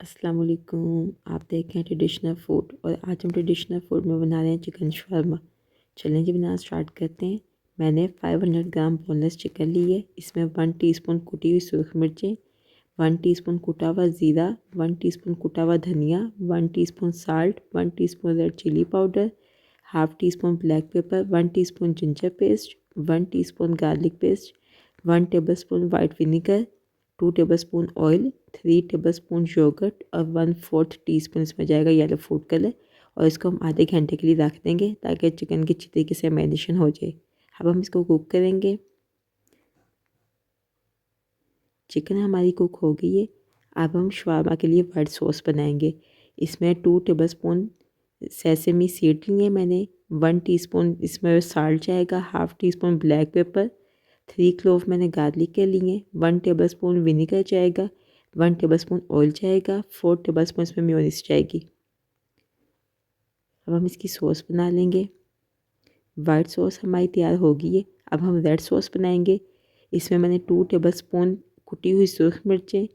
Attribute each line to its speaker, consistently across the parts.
Speaker 1: अस्सलाम वालेकुम। आप देख रहे हैं ट्रेडिशनल फूड और आज हम ट्रेडिशनल फूड में बना रहे हैं चिकन शवरमा। चलें जी बनाना स्टार्ट करते हैं। मैंने 500 ग्राम बोनलेस चिकन ली है। इसमें 1 टीस्पून कुटी हुई सूरख मिर्चें, 1 टीस्पून कुटा हुआ ज़ीरा, 1 टीस्पून कुटा हुआ धनिया, 1 teaspoon salt, 1 teaspoon red chilli powder, half teaspoon black pepper, 1 teaspoon ginger paste, 1 teaspoon garlic paste, 1 tablespoon white vinegar, 2 tablespoon oil, 3 tablespoon yoghurt और 1/4 टीस्पून इसमें जाएगा येलो फूड कलर। और इसको हम आधे घंटे के लिए रख देंगे ताकि चिकन की अच्छी तरीके से मैरिनेशन हो जाए। अब हम इसको कुक करेंगे। चिकन हमारी कुक हो गई है। अब हम शवारमा के लिए वाइट सॉस बनाएंगे। इसमें 2 टेबलस्पून सेसमी सीड लिए मैंने, 1 टीस्पून इसमें साल्ट जाएगा, half teaspoon black paper, 3 clove मैंने गार्लिक के लिए, 1 टेबलस्पून विनीगर जाएगा, 1 टेबलस्पून ऑयल जाएगा, 4 टेबलस्पून इसमें मेयोनीज जाएगी। अब हम इसकी सॉस बना लेंगे। वाइट सॉस हमारी तैयार हो गई है। अब हम रेड सॉस बनाएंगे। इसमें मैंने 2 टेबलस्पून कुटी हुई सूरख मिर्चें,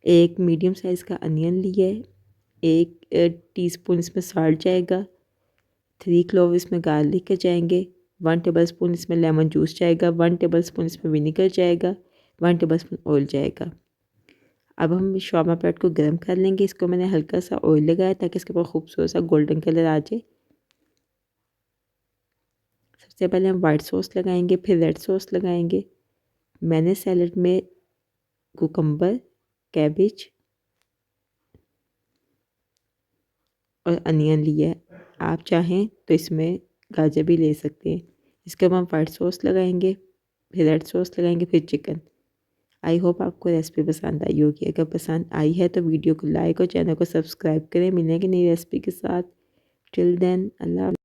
Speaker 1: एक मीडियम साइज़ का अनियन लिया है, 1 टीस्पून इसमें साल्ट जाएगा, 3 क्लोव इसमें गार्लिक के जाएंगे, 1 टेबलस्पून इसमें लेमन जूस जाएगा, 1 टेबलस्पून इसमें विनीगर जाएगा, 1 टेबलस्पून ऑयल जाएगा। अब हम शवारमा ब्रेड को गर्म कर लेंगे। इसको मैंने हल्का सा ऑयल लगाया ताकि इसके ऊपर खूबसूरत सा गोल्डन कलर आ जाए। सबसे पहले हम वाइट सॉस लगाएंगे, फिर रेड सॉस लगाएंगे। मैंने सैलड में कुकम्बर, कैबेज और अनियन लिया है। आप चाहें तो इसमें गाजर भी ले सकते हैं। इसके बाद हम वाइट सॉस लगाएंगे, फिर रेड सॉस लगाएंगे, फिर चिकन। आई होप आपको रेसिपी पसंद आई होगी। अगर पसंद आई है तो वीडियो को लाइक और चैनल को सब्सक्राइब करें। मिलेंगे नई रेसिपी के साथ। टिल देन अल्लाह।